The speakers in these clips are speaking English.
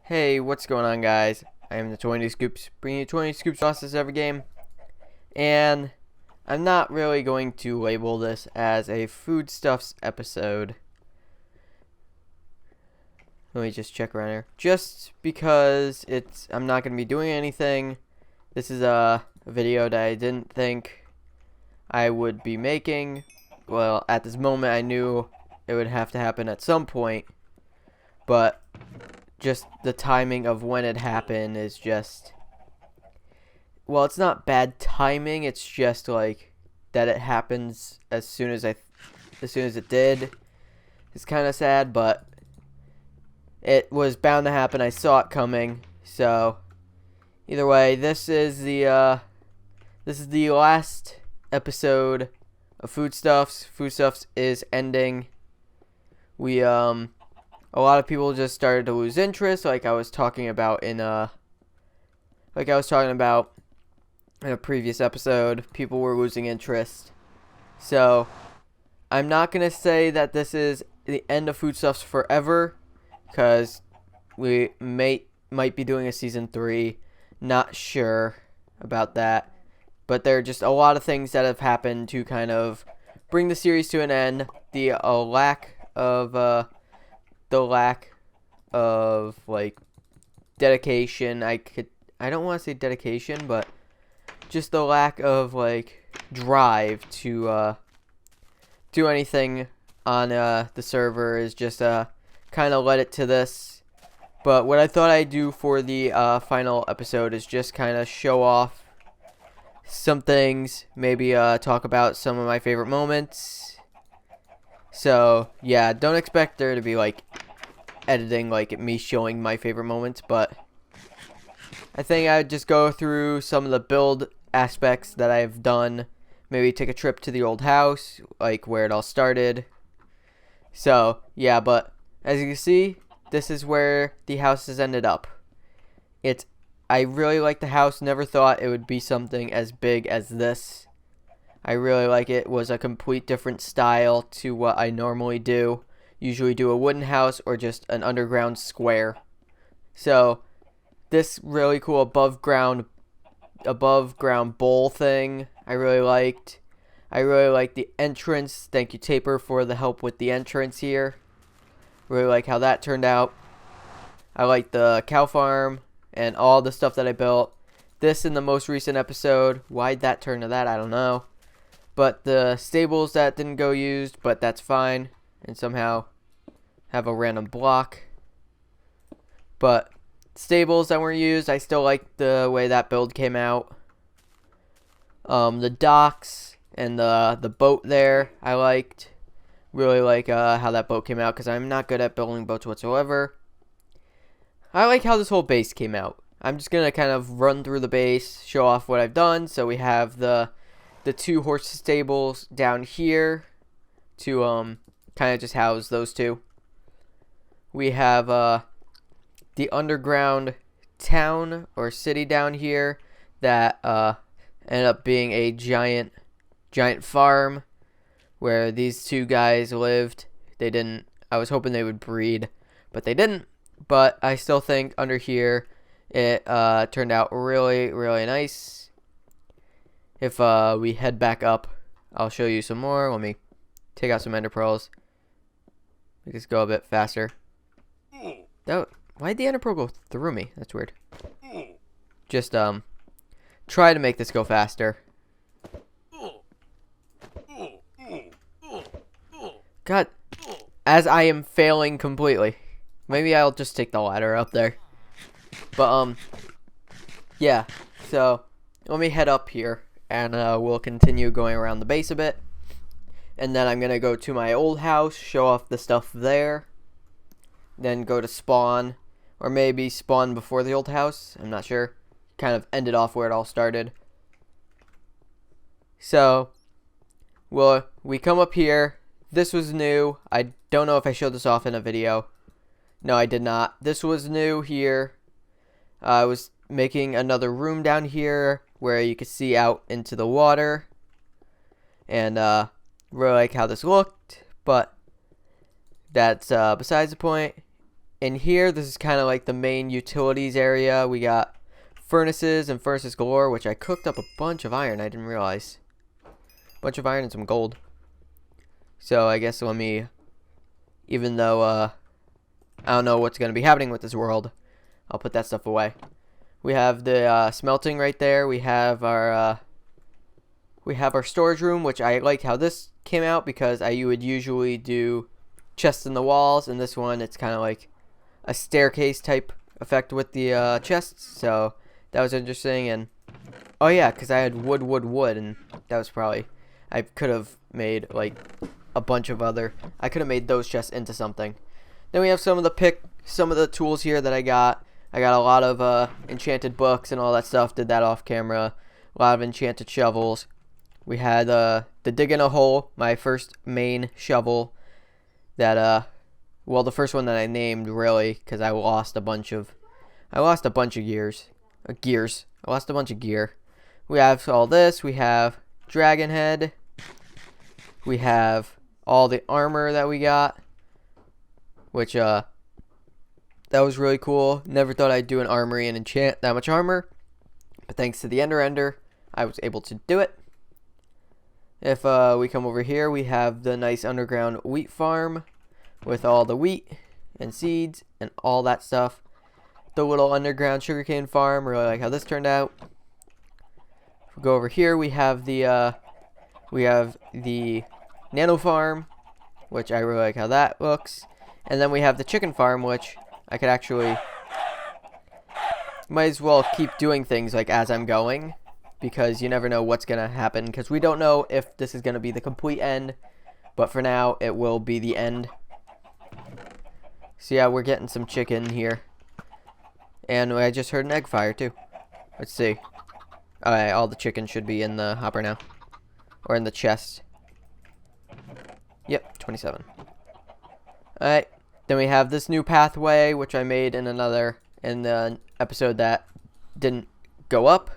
Hey, what's going on, guys? I am the 20 Scoops, bringing you 20 Scoops sauces every game. And I'm not really going to label this as a Foodstuffs episode. Let me just check around here. Just because I'm not going to be doing anything. This is a video that I didn't think I would be making. Well, at this moment, I knew it would have to happen at some point. But just the timing of when it happened is just, well, it's not bad timing, it's just like that it happens as soon as it did. It's kind of sad, but it was bound to happen. I saw it coming. So either way, this is the last episode of Foodstuffs. Foodstuffs is ending. A lot of people just started to lose interest, like I was talking about in a previous episode. People were losing interest. So I'm not gonna say that this is the end of Foodstuffs forever, because we might be doing a season 3. Not sure about that, but there are just a lot of things that have happened to kind of bring the series to an end. The lack of like dedication. I don't want to say dedication, but just the lack of like drive to do anything on the server is just kind of led it to this. But what I thought I'd do for the final episode is just kind of show off some things, maybe talk about some of my favorite moments. So yeah, don't expect there to be like editing, like me showing my favorite moments, but I think I'd just go through some of the build aspects that I've done. Maybe take a trip to the old house, like where it all started. So yeah, but as you can see, this is where the house has ended up. I really like the house. Never thought it would be something as big as this. I really like it. It was a complete different style to what I normally do. Usually do a wooden house or just an underground square. So this really cool above ground bowl thing I really liked. I really like the entrance. Thank you, Taper, for the help with the entrance here. Really like how that turned out. I like the cow farm and all the stuff that I built. This in the most recent episode. Why'd that turn to that? I don't know. But the stables that didn't go used, but that's fine. And somehow have a random block. But stables that weren't used, I still like the way that build came out. The docks and the boat there, I liked. Really like how that boat came out, because I'm not good at building boats whatsoever. I like how this whole base came out. I'm just gonna kind of run through the base, show off what I've done. So we have the 2 horse stables down here to kind of just house those 2. We have the underground town or city down here that ended up being a giant farm where these 2 guys lived. I was hoping they would breed, but they didn't. But I still think under here it turned out really, really nice. If we head back up, I'll show you some more. Let me take out some ender pearls. Make this go a bit faster. Why'd the ender pearl go through me? That's weird. Just try to make this go faster. God, as I am failing completely. Maybe I'll just take the ladder up there. But yeah. So let me head up here, and we'll continue going around the base a bit. And then I'm gonna go to my old house, show off the stuff there. Then go to spawn, or maybe spawn before the old house. I'm not sure. Kind of ended off where it all started. So, well, we come up here. This was new. I don't know if I showed this off in a video. No, I did not. This was new here. I was making another room down here where you could see out into the water. And really like how this looked, but that's besides the point. in here, this is kind of like the main utilities area. We got furnaces and furnaces galore, which I cooked up a bunch of iron. I didn't realize. A bunch of iron and some gold. So I guess let me, even though I don't know what's going to be happening with this world, I'll put that stuff away. We have the smelting right there. We have our storage room, which I liked how this came out because you would usually do chests in the walls, and this one it's kind of like a staircase type effect with the chests. So that was interesting. And oh yeah, because I had wood, and that was probably, I could have made like a bunch of other, I could have made those chests into something. Then we have some of the tools here that I got. I got a lot of enchanted books and all that stuff. Did that off camera. A lot of enchanted shovels. We had the dig in a hole, my first main shovel. That well, the first one that I named really, because I lost a bunch of gears. I lost a bunch of gear. We have all this. We have dragon head. We have all the armor that we got, which that was really cool. Never thought I'd do an armory and enchant that much armor, but thanks to the Ender, I was able to do it. If we come over here, we have the nice underground wheat farm with all the wheat and seeds and all that stuff. The little underground sugarcane farm, really like how this turned out. If we go over here, we have the nano farm, which I really like how that looks. And then we have the chicken farm, which I could actually, might as well keep doing things like as I'm going, because you never know what's going to happen, because we don't know if this is going to be the complete end, but for now it will be the end. So yeah, we're getting some chicken here, and I just heard an egg fire too. Let's see. Alright, all the chicken should be in the hopper now, or in the chest. Yep, 27. Alright, then we have this new pathway, which I made in the episode that didn't go up.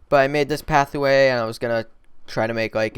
But I made this pathway, and I was gonna try to make like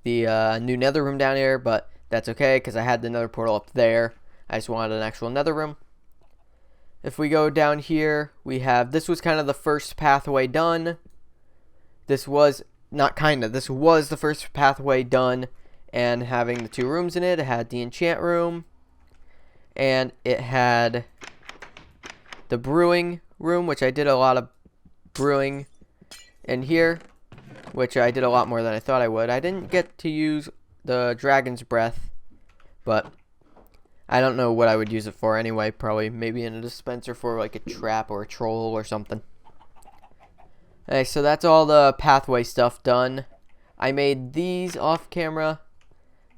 the new nether room down here, but that's okay because I had the nether portal up there. I just wanted an actual nether room. If we go down here, we have, this was kind of the first pathway done. This was the first pathway done, and having the 2 rooms in it. It had the enchant room, and it had the brewing room, which I did a lot of brewing in here, which I did a lot more than I thought I would. I didn't get to use the dragon's breath, but I don't know what I would use it for anyway. Probably maybe in a dispenser for like a trap or a troll or something. Okay, so that's all the pathway stuff done. I made these off camera,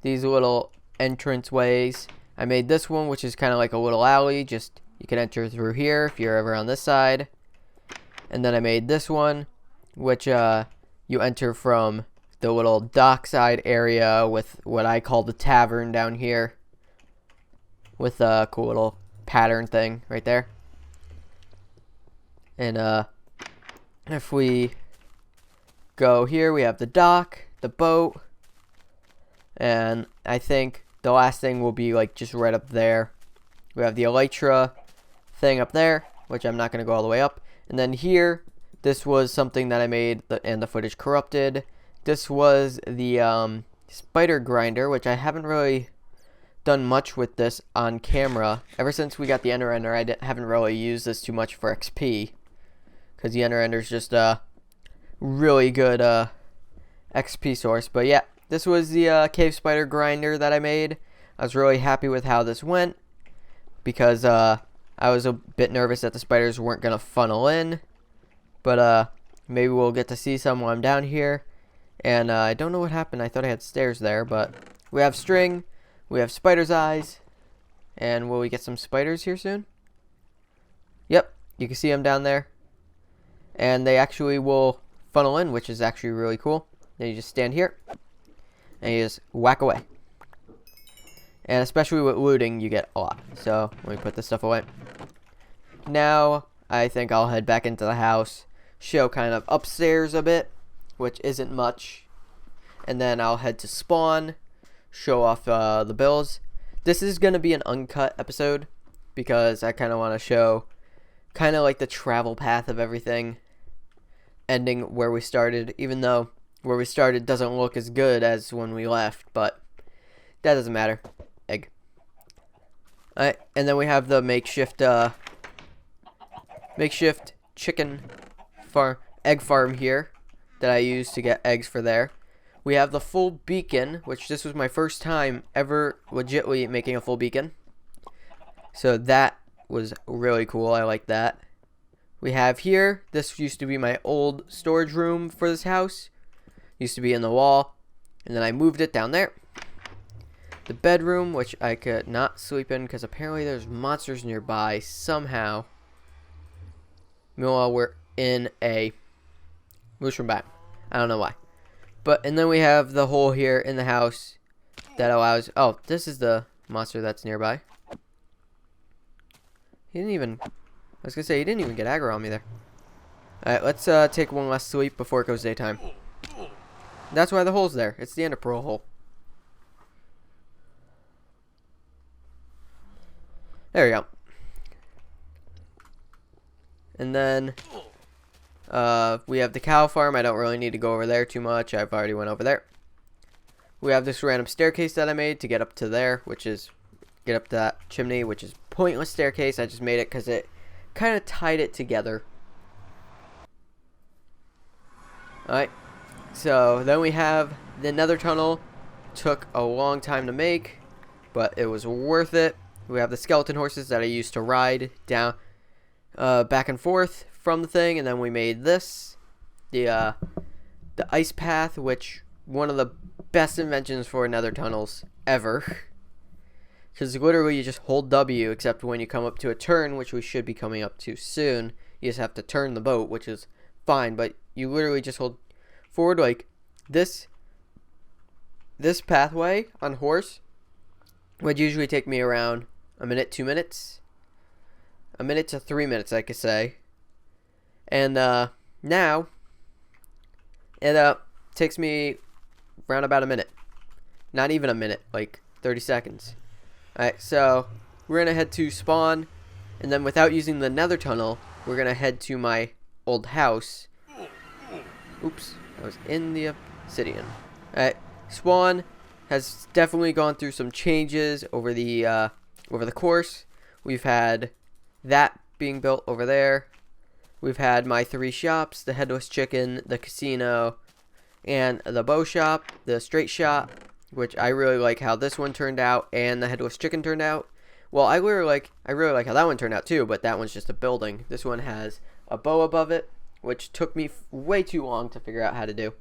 these little entrance ways. I made this one, which is kind of like a little alley, just you can enter through here if you're ever on this side. And then I made this one, which you enter from the little dockside area with what I call the tavern down here, with a cool little pattern thing right there. And if we go here, we have the dock, the boat, and I think the last thing will be like just right up there. We have the elytra thing up there, which I'm not going to go all the way up. And then here, this was something that I made and the footage corrupted. This was the spider grinder, which I haven't really done much with this on camera. Ever since we got the Ender, I haven't really used this too much for XP, because the Ender is just a really good XP source. But yeah, this was the cave spider grinder that I made. I was really happy with how this went, because I was a bit nervous that the spiders weren't going to funnel in. But maybe we'll get to see some while I'm down here. And I don't know what happened. I thought I had stairs there, but we have string. We have spider's eyes. And will we get some spiders here soon? Yep, you can see them down there. And they actually will funnel in, which is actually really cool. Then you just stand here, and you just whack away. And especially with looting, you get a lot. So let me put this stuff away. Now, I think I'll head back into the house, show kind of upstairs a bit, which isn't much. And then I'll head to spawn, show off the builds. This is going to be an uncut episode because I kind of want to show kind of like the travel path of everything, ending where we started, even though where we started doesn't look as good as when we left, but that doesn't matter. Egg. Alright, and then we have the makeshift chicken egg farm here that I use to get eggs for there. We have the full beacon, which this was my first time ever legitly making a full beacon. So that was really cool. I like that. We have here, this used to be my old storage room for this house. Used to be in the wall, and then I moved it down there. The bedroom, which I could not sleep in because apparently there's monsters nearby somehow. Meanwhile, we're in a mushroom biome. I don't know why. And then we have the hole here in the house that allows... Oh, this is the monster that's nearby. He didn't even... I was going to say, he didn't even get aggro on me there. Alright, let's take one last sleep before it goes daytime. That's why the hole's there. It's the Ender Pearl hole. There we go. And then... we have the cow farm. I don't really need to go over there too much. I've already went over there. We have this random staircase that I made to get up to there, which is get up to that chimney, which is pointless staircase. I just made it because it kind of tied it together. Alright, so then we have the nether tunnel. Took a long time to make, but it was worth it. We have the skeleton horses that I used to ride down back and forth from the thing, and then we made this, the ice path, which one of the best inventions for nether tunnels ever, because literally you just hold W, except when you come up to a turn, which we should be coming up to soon, you just have to turn the boat, which is fine, but you literally just hold forward. Like this pathway on horse would usually take me around a minute, 2 minutes, a minute to 3 minutes, I could say. And now it takes me around about a minute. Not even a minute, like 30 seconds. Alright, so we're going to head to spawn, and then without using the nether tunnel, we're going to head to my old house. Oops, I was in the obsidian. Alright, spawn has definitely gone through some changes over the course. We've had that being built over there. We've had my 3 shops, the headless chicken, the casino, and the bow shop, the straight shot, which I really like how this one turned out, and the headless chicken turned out. Well, I really like how that one turned out too, but that one's just a building. This one has a bow above it, which took me way too long to figure out how to do.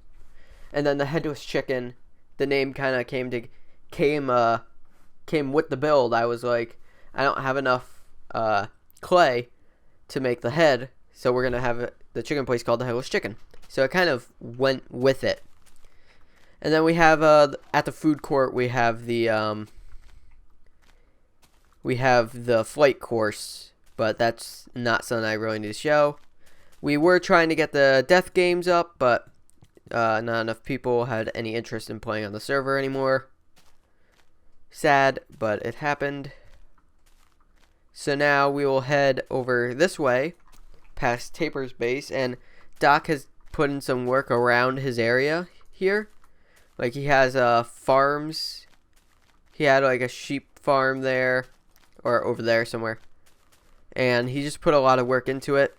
And then the headless chicken, the name kind of came with the build. I was like, I don't have enough clay to make the head, so we're gonna have the chicken place called the Headless Chicken. So it kind of went with it. And then we have at the food court we have the flight course, but that's not something I really need to show. We were trying to get the death games up, but not enough people had any interest in playing on the server anymore. Sad, but it happened. So now we will head over this way, past Taper's base, and Doc has put in some work around his area here. Like he has farms. He had like a sheep farm there, or over there somewhere, and he just put a lot of work into it.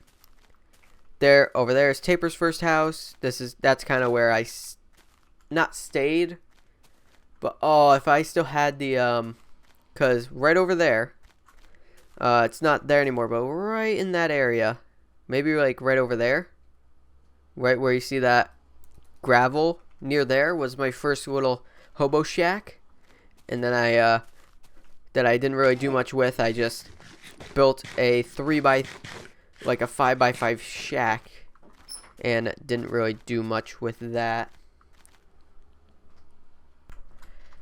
Over there is Taper's first house. That's kind of where I not stayed, but oh, if I still had the cause right over there, it's not there anymore, but right in that area, maybe like right over there, right where you see that gravel near there, was my first little hobo shack, and then that I didn't really do much with. I just built a 5x5 shack and didn't really do much with that.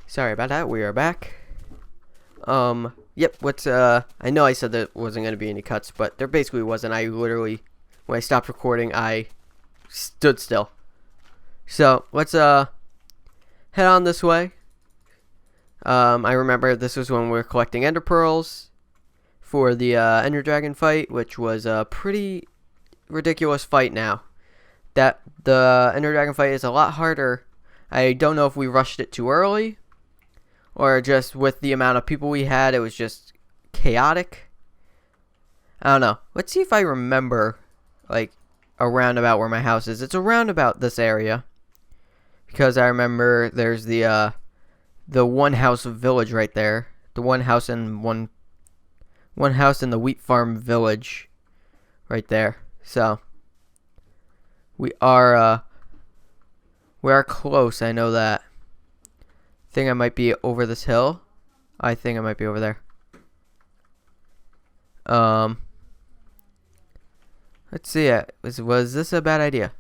Sorry about that. We are back. Yep, I know I said there wasn't going to be any cuts, but there basically wasn't. I literally, when I stopped recording, I stood still. So, let's, head on this way. I remember this was when we were collecting ender pearls for the ender dragon fight, which was a pretty ridiculous fight now. That the ender dragon fight is a lot harder. I don't know if we rushed it too early or just with the amount of people we had, it was just chaotic. I don't know. Let's see if I remember, like, around about where my house is. It's around about this area. Because I remember there's the one house village right there. The one house in the wheat farm village right there. So we are close, I know that. I think I might be over this hill. I think I might be over there. Let's see. Was this a bad idea?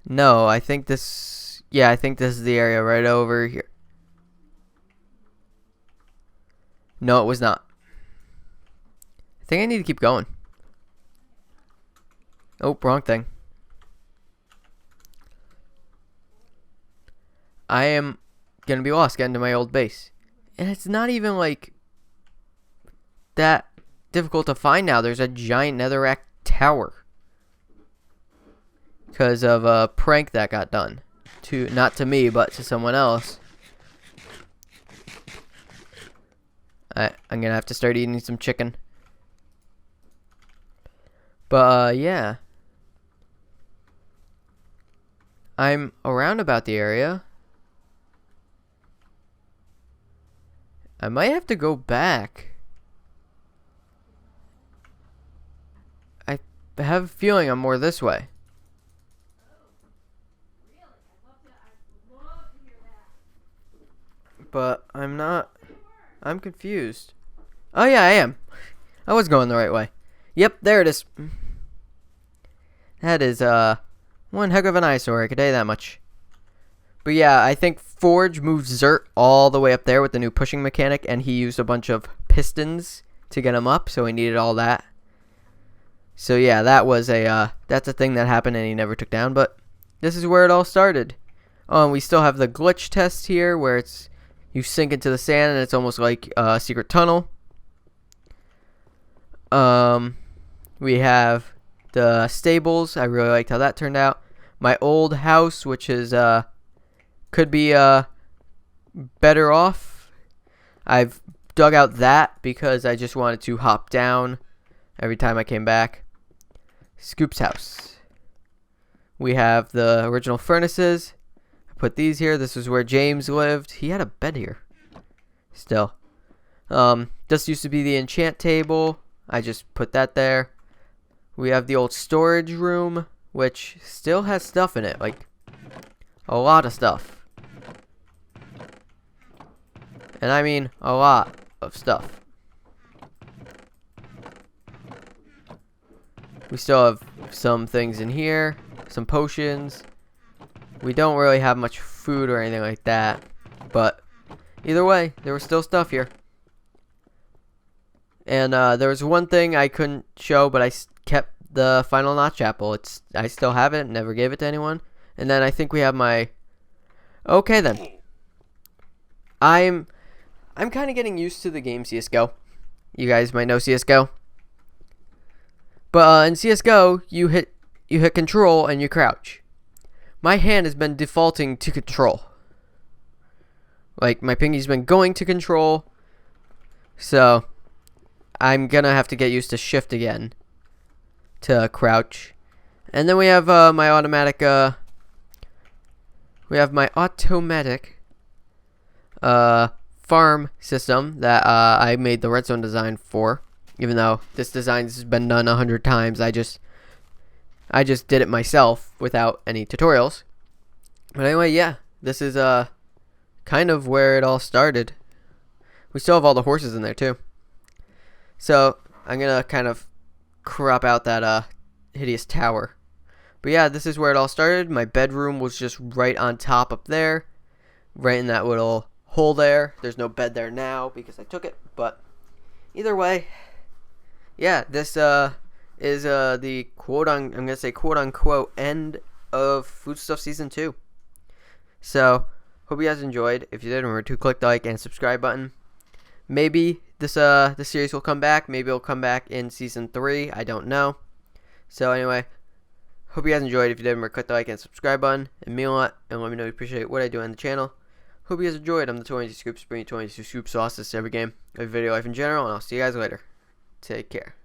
No, I think this... Yeah, I think this is the area right over here. No, it was not. I think I need to keep going. Oh, wrong thing. I am gonna be lost getting to my old base. And it's not even, like, that difficult to find now. There's a giant netherrack tower. Because of a prank that got done. Not to me, but to someone else. I'm gonna have to start eating some chicken. But, yeah. I'm around about the area. I might have to go back. I have a feeling I'm more this way. But I'm not. I'm confused. Oh yeah, I am. I was going the right way. Yep, there it is. That is one heck of an eyesore, I could tell you that much. But yeah, I think Forge moved Zert all the way up there with the new pushing mechanic, and he used a bunch of pistons to get him up, so he needed all that. So yeah, that was that's a thing that happened and he never took down, but this is where it all started. Oh, and we still have the glitch test here, where you sink into the sand and it's almost like a secret tunnel. We have the stables. I really liked how that turned out. My old house, which is could be better off. I've dug out that because I just wanted to hop down every time I came back. Scoop's house. We have the original furnaces. I put these here. This is where James lived. He had a bed here. Still. This used to be the enchant table. I just put that there. We have the old storage room, which still has stuff in it. Like, a lot of stuff. And I mean a lot of stuff. We still have some things in here. Some potions. We don't really have much food or anything like that. But either way, there was still stuff here. And there was one thing I couldn't show, but I kept the final notch apple. I still have it. Never gave it to anyone. And then I think we have my... Okay then. I'm kind of getting used to the game CSGO. You guys might know CSGO. But in CSGO, you hit control and you crouch. My hand has been defaulting to control. Like, my pinky's been going to control. So, I'm gonna have to get used to shift again to crouch. And then we have my automatic farm system that I made the redstone design for. Even though this design's been done 100 times, I just did it myself without any tutorials. But anyway, yeah, this is kind of where it all started. We still have all the horses in there too. So I'm gonna kind of crop out that hideous tower. But yeah, this is where it all started. My bedroom was just right on top up there, right in that little hole there. There's no bed there now because I took it. But either way, yeah, this is the I'm gonna say quote unquote end of Foodstuffs Season 2. So Hope you guys enjoyed. If you did, remember to click the like and subscribe button. Maybe this series will come back. Maybe it'll come back in season 3. I don't know. So anyway, hope you guys enjoyed. If you did, remember click the like and subscribe button. It means a lot, and let me know you appreciate what I do on the channel. Hope you guys enjoyed. I'm the 22 Scoops, bringing 22 scoop sauces to every game, every video, life in general, and I'll see you guys later. Take care.